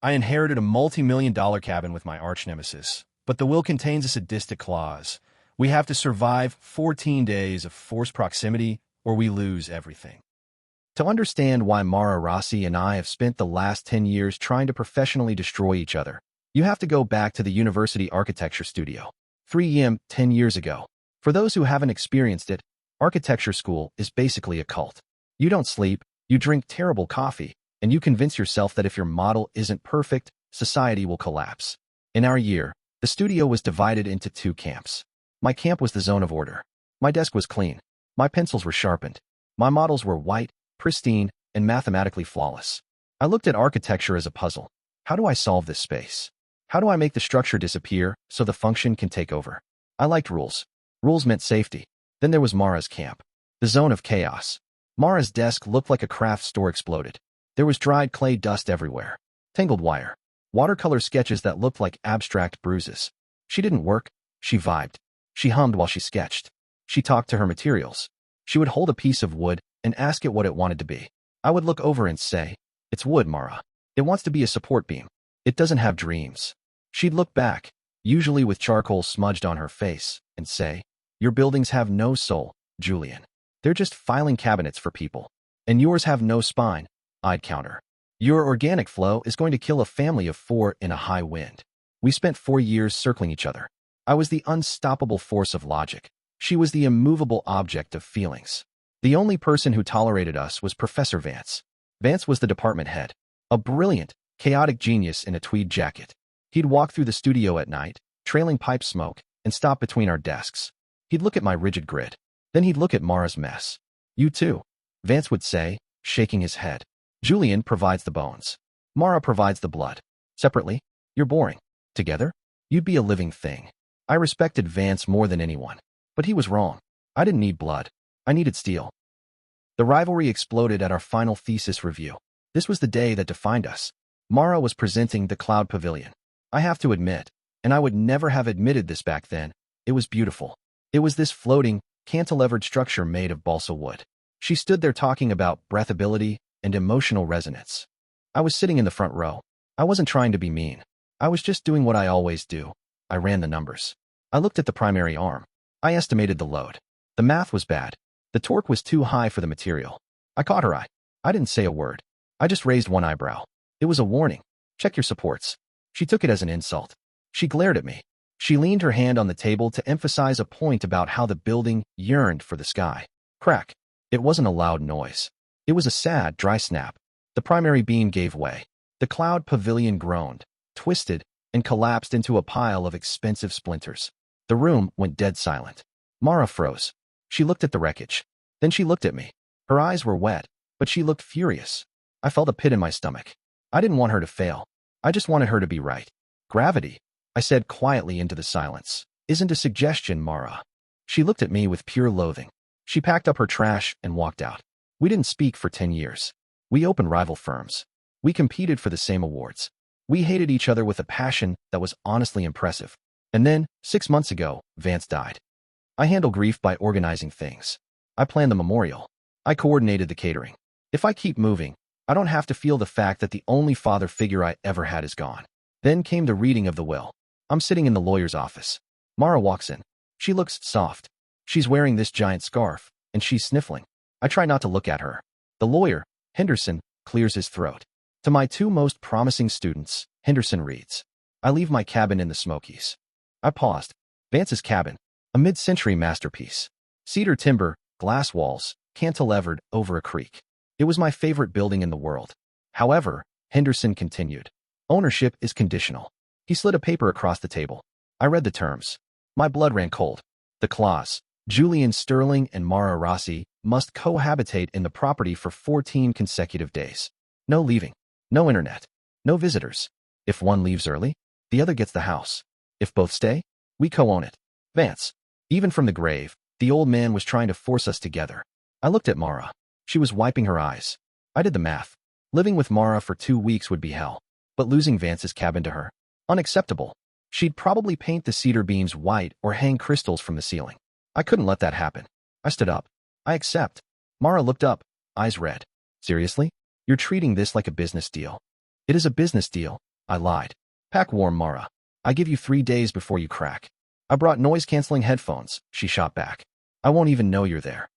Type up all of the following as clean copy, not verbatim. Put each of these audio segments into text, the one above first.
I inherited a multi-million-dollar cabin with my arch-nemesis, but the will contains a sadistic clause. We have to survive 14 days of forced proximity, or we lose everything. To understand why Mara Rossi and I have spent the last 10 years trying to professionally destroy each other, you have to go back to the university architecture studio. 3 EM 10 years ago. For those who haven't experienced it, architecture school is basically a cult. You don't sleep, you drink terrible coffee, and you convince yourself that if your model isn't perfect, society will collapse. In our year, the studio was divided into two camps. My camp was the zone of order. My desk was clean. My pencils were sharpened. My models were white, pristine, and mathematically flawless. I looked at architecture as a puzzle. How do I solve this space? How do I make the structure disappear so the function can take over? I liked rules. Rules meant safety. Then there was Mara's camp, the zone of chaos. Mara's desk looked like a craft store exploded. There was dried clay dust everywhere, tangled wire, watercolor sketches that looked like abstract bruises. She didn't work, she vibed. She hummed while she sketched. She talked to her materials. She would hold a piece of wood and ask it what it wanted to be. I would look over and say, "It's wood, Mara. It wants to be a support beam. It doesn't have dreams." She'd look back, usually with charcoal smudged on her face, and say, "Your buildings have no soul, Julian. They're just filing cabinets for people. And yours have no spine," I'd counter. "Your organic flow is going to kill a family of 4 in a high wind." We spent 4 years circling each other. I was the unstoppable force of logic. She was the immovable object of feelings. The only person who tolerated us was Professor Vance. Vance was the department head, a brilliant, chaotic genius in a tweed jacket. He'd walk through the studio at night, trailing pipe smoke, and stop between our desks. He'd look at my rigid grid. Then he'd look at Mara's mess. "You too," Vance would say, shaking his head. "Julian provides the bones. Mara provides the blood. Separately, you're boring. Together, you'd be a living thing." I respected Vance more than anyone. But he was wrong. I didn't need blood. I needed steel. The rivalry exploded at our final thesis review. This was the day that defined us. Mara was presenting the Cloud Pavilion. I have to admit, and I would never have admitted this back then, it was beautiful. It was this floating, cantilevered structure made of balsa wood. She stood there talking about breathability and emotional resonance. I was sitting in the front row. I wasn't trying to be mean. I was just doing what I always do. I ran the numbers. I looked at the primary arm. I estimated the load. The math was bad. The torque was too high for the material. I caught her eye. I didn't say a word. I just raised one eyebrow. It was a warning. "Check your supports." She took it as an insult. She glared at me. She leaned her hand on the table to emphasize a point about how the building yearned for the sky. Crack. It wasn't a loud noise. It was a sad, dry snap. The primary beam gave way. The Cloud Pavilion groaned, twisted, and collapsed into a pile of expensive splinters. The room went dead silent. Mara froze. She looked at the wreckage. Then she looked at me. Her eyes were wet, but she looked furious. I felt a pit in my stomach. I didn't want her to fail. I just wanted her to be right. "Gravity," I said quietly into the silence, "isn't a suggestion, Mara." She looked at me with pure loathing. She packed up her trash and walked out. We didn't speak for 10 years. We opened rival firms. We competed for the same awards. We hated each other with a passion that was honestly impressive. And then, 6 months ago, Vance died. I handle grief by organizing things. I planned the memorial. I coordinated the catering. If I keep moving, I don't have to feel the fact that the only father figure I ever had is gone. Then came the reading of the will. I'm sitting in the lawyer's office. Mara walks in. She looks soft. She's wearing this giant scarf, and she's sniffling. I try not to look at her. The lawyer, Henderson, clears his throat. To my 2 most promising students, Henderson reads, "I leave my cabin in the Smokies." I paused. Vance's cabin, a mid-century masterpiece. Cedar timber, glass walls, cantilevered over a creek. It was my favorite building in the world. However, Henderson continued, "Ownership is conditional." He slid a paper across the table. I read the terms. My blood ran cold. The clause, "Julian Sterling and Mara Rossi must cohabitate in the property for 14 consecutive days. No leaving. No internet. No visitors. If one leaves early, the other gets the house. If both stay, we co-own it." Vance. Even from the grave, the old man was trying to force us together. I looked at Mara. She was wiping her eyes. I did the math. Living with Mara for 2 weeks would be hell. But losing Vance's cabin to her? Unacceptable. She'd probably paint the cedar beams white or hang crystals from the ceiling. I couldn't let that happen. I stood up. "I accept." Mara looked up, eyes red. "Seriously? You're treating this like a business deal?" "It is a business deal, I lied. Pack warm, Mara. I give you 3 days before you crack. I brought noise-canceling headphones, she shot back. I won't even know you're there.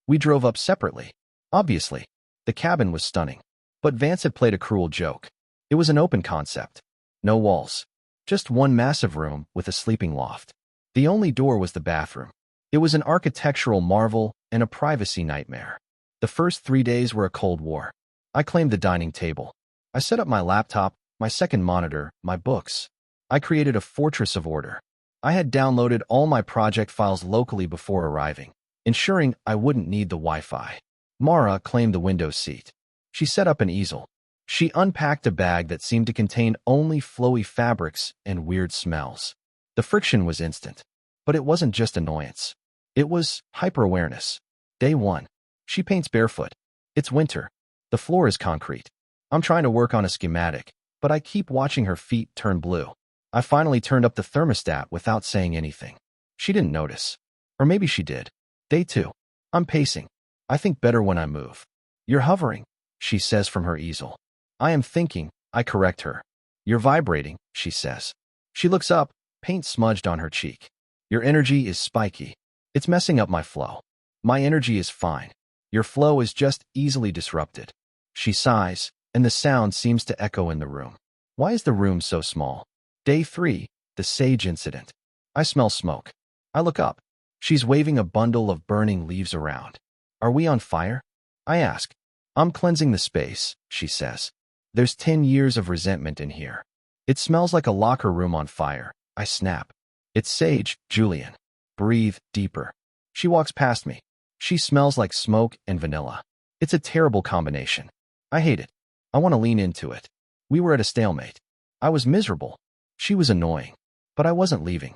We drove up separately. Obviously, the cabin was stunning. But Vance had played a cruel joke. It was an open concept. No walls. Just one massive room with a sleeping loft. The only door was the bathroom. It was an architectural marvel and a privacy nightmare. The first 3 days were a Cold War. I claimed the dining table. I set up my laptop, my second monitor, my books. I created a fortress of order. I had downloaded all my project files locally before arriving, ensuring I wouldn't need the Wi-Fi. Mara claimed the window seat. She set up an easel. She unpacked a bag that seemed to contain only flowy fabrics and weird smells. The friction was instant. But it wasn't just annoyance. It was hyper-awareness. Day 1. She paints barefoot. It's winter. The floor is concrete. I'm trying to work on a schematic, but I keep watching her feet turn blue. I finally turned up the thermostat without saying anything. She didn't notice. Or maybe she did. Day 2. I'm pacing. I think better when I move. You're hovering, she says from her easel. I am thinking, I correct her. You're vibrating, she says. She looks up, paint smudged on her cheek. Your energy is spiky. It's messing up my flow. My energy is fine. Your flow is just easily disrupted. She sighs, and the sound seems to echo in the room. Why is the room so small? Day 3, the sage incident. I smell smoke. I look up. She's waving a bundle of burning leaves around. Are we on fire? I ask. I'm cleansing the space, she says. There's 10 years of resentment in here. It smells like a locker room on fire. I snap. It's sage, Julian. Breathe deeper. She walks past me. She smells like smoke and vanilla. It's a terrible combination. I hate it. I want to lean into it. We were at a stalemate. I was miserable. She was annoying. But I wasn't leaving.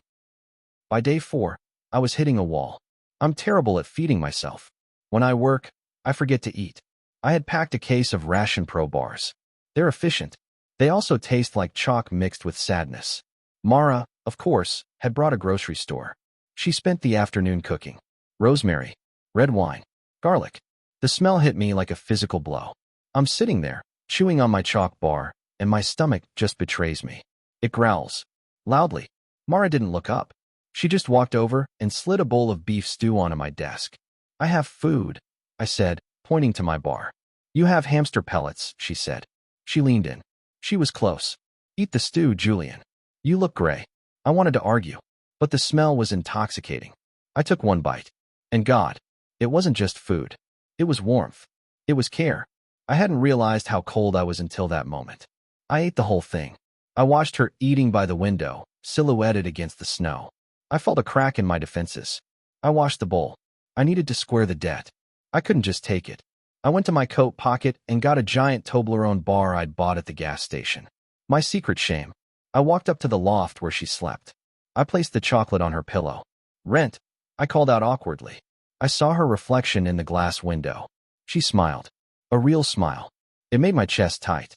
By day 4, I was hitting a wall. I'm terrible at feeding myself. When I work, I forget to eat. I had packed a case of Ration Pro bars. They're efficient. They also taste like chalk mixed with sadness. Mara, of course, had brought a grocery store. She spent the afternoon cooking. Rosemary, red wine, garlic. The smell hit me like a physical blow. I'm sitting there, chewing on my chalk bar, and my stomach just betrays me. It growls. Loudly. Mara didn't look up. She just walked over and slid a bowl of beef stew onto my desk. I have food, I said, pointing to my bar. You have hamster pellets, she said. She leaned in. She was close. Eat the stew, Julian. You look gray. I wanted to argue, but the smell was intoxicating. I took one bite. And God, it wasn't just food. It was warmth. It was care. I hadn't realized how cold I was until that moment. I ate the whole thing. I watched her eating by the window, silhouetted against the snow. I felt a crack in my defenses. I washed the bowl. I needed to square the debt. I couldn't just take it. I went to my coat pocket and got a giant Toblerone bar I'd bought at the gas station. My secret shame. I walked up to the loft where she slept. I placed the chocolate on her pillow. Rent, I called out awkwardly. I saw her reflection in the glass window. She smiled. A real smile. It made my chest tight.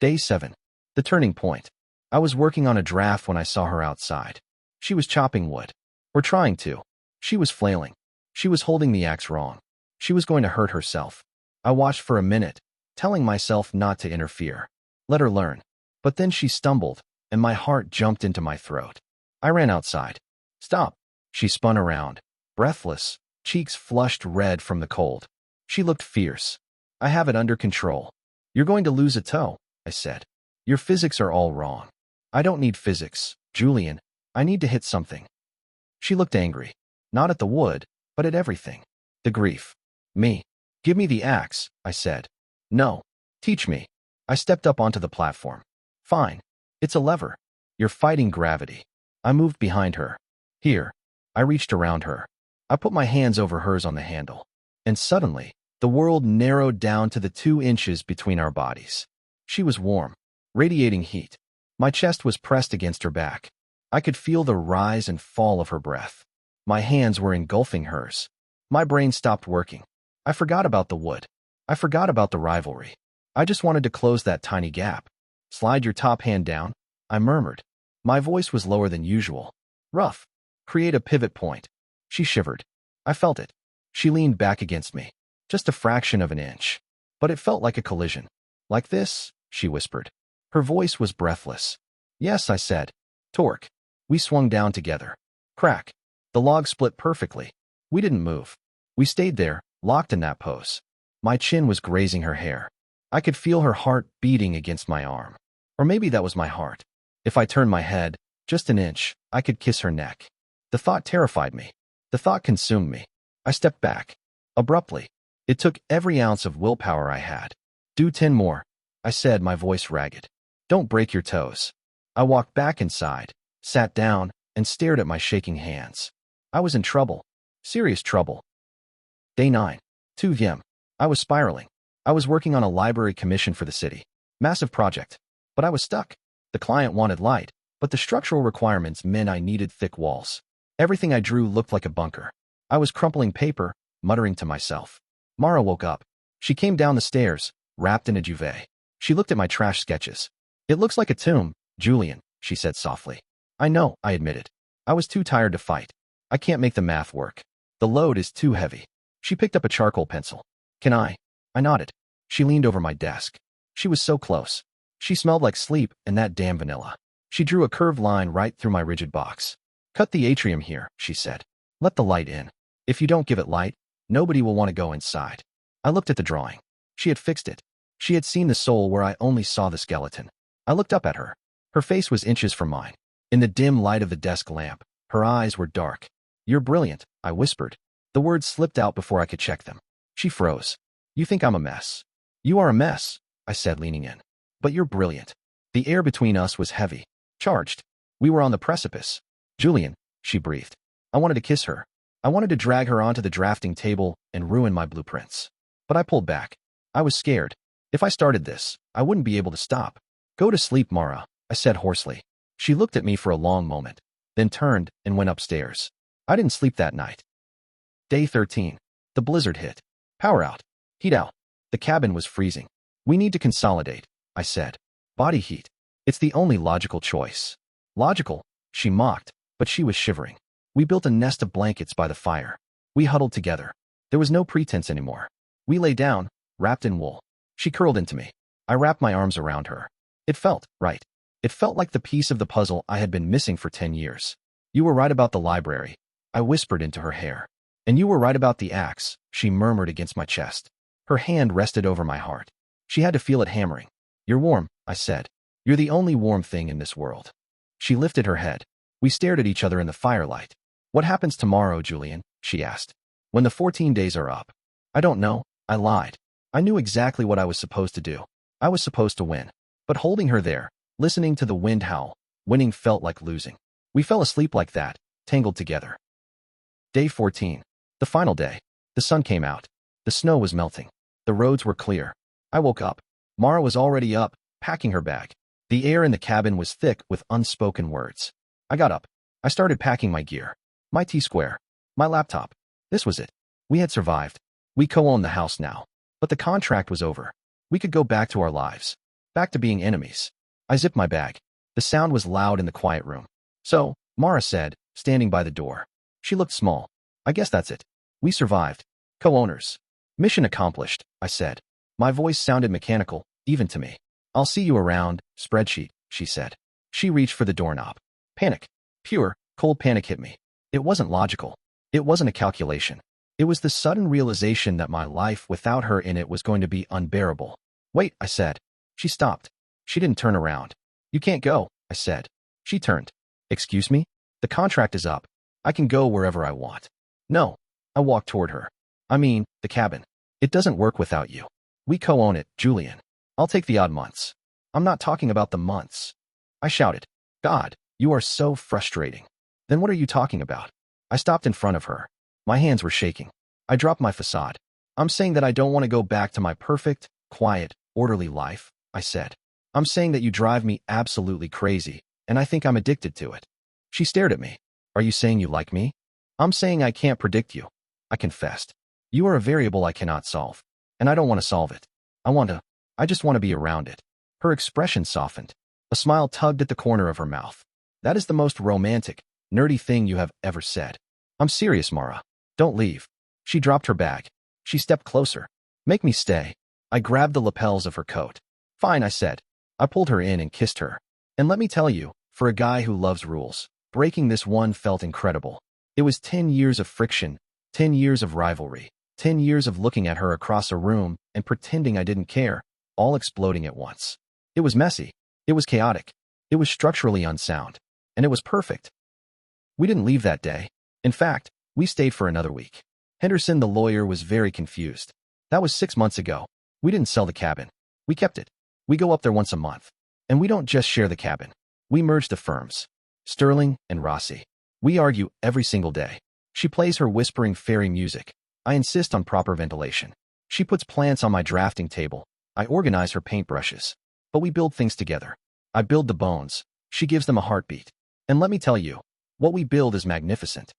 Day 7. The turning point. I was working on a draft when I saw her outside. She was chopping wood. Or trying to. She was flailing. She was holding the axe wrong. She was going to hurt herself. I watched for a minute, telling myself not to interfere. Let her learn. But then she stumbled, and my heart jumped into my throat. I ran outside. Stop. She spun around, breathless, cheeks flushed red from the cold. She looked fierce. I have it under control. You're going to lose a toe, I said. Your physics are all wrong. I don't need physics, Julian. I need to hit something. She looked angry. Not at the wood, but at everything. The grief. Me. Give me the axe, I said. No. Teach me. I stepped up onto the platform. Fine. It's a lever. You're fighting gravity. I moved behind her. Here. I reached around her. I put my hands over hers on the handle. And suddenly, the world narrowed down to the 2 inches between our bodies. She was warm, radiating heat. My chest was pressed against her back. I could feel the rise and fall of her breath. My hands were engulfing hers. My brain stopped working. I forgot about the wood. I forgot about the rivalry. I just wanted to close that tiny gap. Slide your top hand down, I murmured. My voice was lower than usual. Rough. Create a pivot point. She shivered. I felt it. She leaned back against me. Just a fraction of an inch. But it felt like a collision. Like this, she whispered. Her voice was breathless. Yes, I said. Torque. We swung down together. Crack. The log split perfectly. We didn't move. We stayed there, locked in that pose. My chin was grazing her hair. I could feel her heart beating against my arm. Or maybe that was my heart. If I turned my head, just an inch, I could kiss her neck. The thought terrified me. The thought consumed me. I stepped back. Abruptly. It took every ounce of willpower I had. Do 10 more, I said, my voice ragged. Don't break your toes. I walked back inside, sat down, and stared at my shaking hands. I was in trouble. Serious trouble. Day 9. 2 p.m. I was spiraling. I was working on a library commission for the city. Massive project. But I was stuck. The client wanted light, but the structural requirements meant I needed thick walls. Everything I drew looked like a bunker. I was crumpling paper, muttering to myself. Mara woke up. She came down the stairs, wrapped in a duvet. She looked at my trash sketches. It looks like a tomb, Julian, she said softly. I know, I admitted. I was too tired to fight. I can't make the math work. The load is too heavy. She picked up a charcoal pencil. Can I? I nodded. She leaned over my desk. She was so close. She smelled like sleep and that damn vanilla. She drew a curved line right through my rigid box. Cut the atrium here, she said. Let the light in. If you don't give it light, nobody will want to go inside. I looked at the drawing. She had fixed it. She had seen the soul where I only saw the skeleton. I looked up at her. Her face was inches from mine. In the dim light of the desk lamp, her eyes were dark. You're brilliant, I whispered. The words slipped out before I could check them. She froze. You think I'm a mess? You are a mess, I said, leaning in. But you're brilliant. The air between us was heavy, charged. We were on the precipice. Julian, she breathed. I wanted to kiss her. I wanted to drag her onto the drafting table and ruin my blueprints. But I pulled back. I was scared. If I started this, I wouldn't be able to stop. Go to sleep, Mara, I said hoarsely. She looked at me for a long moment, then turned and went upstairs. I didn't sleep that night. Day 13. The blizzard hit. Power out. Heat out. The cabin was freezing. We need to consolidate, I said. Body heat. It's the only logical choice. Logical, she mocked, but she was shivering. We built a nest of blankets by the fire. We huddled together. There was no pretense anymore. We lay down, wrapped in wool. She curled into me. I wrapped my arms around her. It felt right. It felt like the piece of the puzzle I had been missing for 10 years. You were right about the library, I whispered into her hair. And you were right about the axe, she murmured against my chest. Her hand rested over my heart. She had to feel it hammering. You're warm, I said. You're the only warm thing in this world. She lifted her head. We stared at each other in the firelight. What happens tomorrow, Julian? She asked. When the 14 days are up. I don't know, I lied. I knew exactly what I was supposed to do. I was supposed to win. But holding her there, listening to the wind howl, winning felt like losing. We fell asleep like that, tangled together. Day 14. The final day. The sun came out. The snow was melting. The roads were clear. I woke up. Mara was already up, packing her bag. The air in the cabin was thick with unspoken words. I got up. I started packing my gear. My T-square. My laptop. This was it. We had survived. We co-owned the house now. But the contract was over. We could go back to our lives. Back to being enemies. I zipped my bag. The sound was loud in the quiet room. So, Mara said, standing by the door. She looked small. I guess that's it. We survived. Co-owners. Mission accomplished, I said. My voice sounded mechanical, even to me. I'll see you around, spreadsheet, she said. She reached for the doorknob. Panic. Pure, cold panic hit me. It wasn't logical. It wasn't a calculation. It was the sudden realization that my life without her in it was going to be unbearable. Wait, I said. She stopped. She didn't turn around. You can't go, I said. She turned. Excuse me? The contract is up. I can go wherever I want. No. I walked toward her. I mean, the cabin. It doesn't work without you. We co-own it, Julian. I'll take the odd months. I'm not talking about the months. I shouted. God, you are so frustrating. Then what are you talking about? I stopped in front of her. My hands were shaking. I dropped my facade. I'm saying that I don't want to go back to my perfect, quiet, orderly life, I said. I'm saying that you drive me absolutely crazy, and I think I'm addicted to it. She stared at me. Are you saying you like me? I'm saying I can't predict you. I confessed. You are a variable I cannot solve, and I don't want to solve it. I just want to be around it. Her expression softened. A smile tugged at the corner of her mouth. That is the most romantic, nerdy thing you have ever said. I'm serious, Mara. Don't leave. She dropped her bag. She stepped closer. Make me stay. I grabbed the lapels of her coat. Fine, I said. I pulled her in and kissed her. And let me tell you, for a guy who loves rules, breaking this one felt incredible. It was 10 years of friction, 10 years of rivalry, 10 years of looking at her across a room and pretending I didn't care, all exploding at once. It was messy. It was chaotic. It was structurally unsound. And it was perfect. We didn't leave that day. In fact, we stayed for another week. Henderson, the lawyer, was very confused. That was 6 months ago. We didn't sell the cabin. We kept it. We go up there once a month. And we don't just share the cabin. We merge the firms. Sterling and Rossi. We argue every single day. She plays her whispering fairy music. I insist on proper ventilation. She puts plants on my drafting table. I organize her paintbrushes. But we build things together. I build the bones. She gives them a heartbeat. And let me tell you, what we build is magnificent.